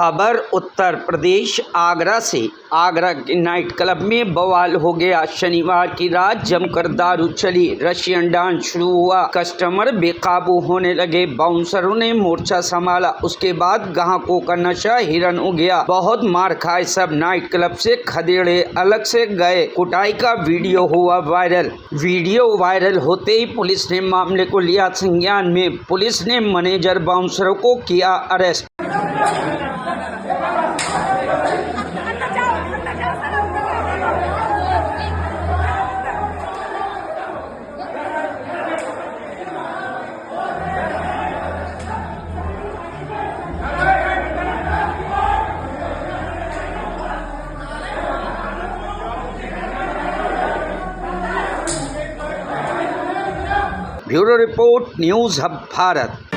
खबर उत्तर प्रदेश आगरा से। आगरा के नाइट क्लब में बवाल हो गया। शनिवार की रात जमकर दारू चली, रशियन डांस शुरू हुआ, कस्टमर बेकाबू होने लगे, बाउंसरों ने मोर्चा संभाला। उसके बाद ग्राहकों का नशा हिरन हो गया। बहुत मार खाए सब, नाइट क्लब से खदेड़े अलग से गए। कुटाई का वीडियो हुआ वायरल। वीडियो वायरल होते ही पुलिस ने मामले को लिया संज्ञान में। पुलिस ने मैनेजर बाउंसरों को किया arrest. Bureau report, news hub Bharat.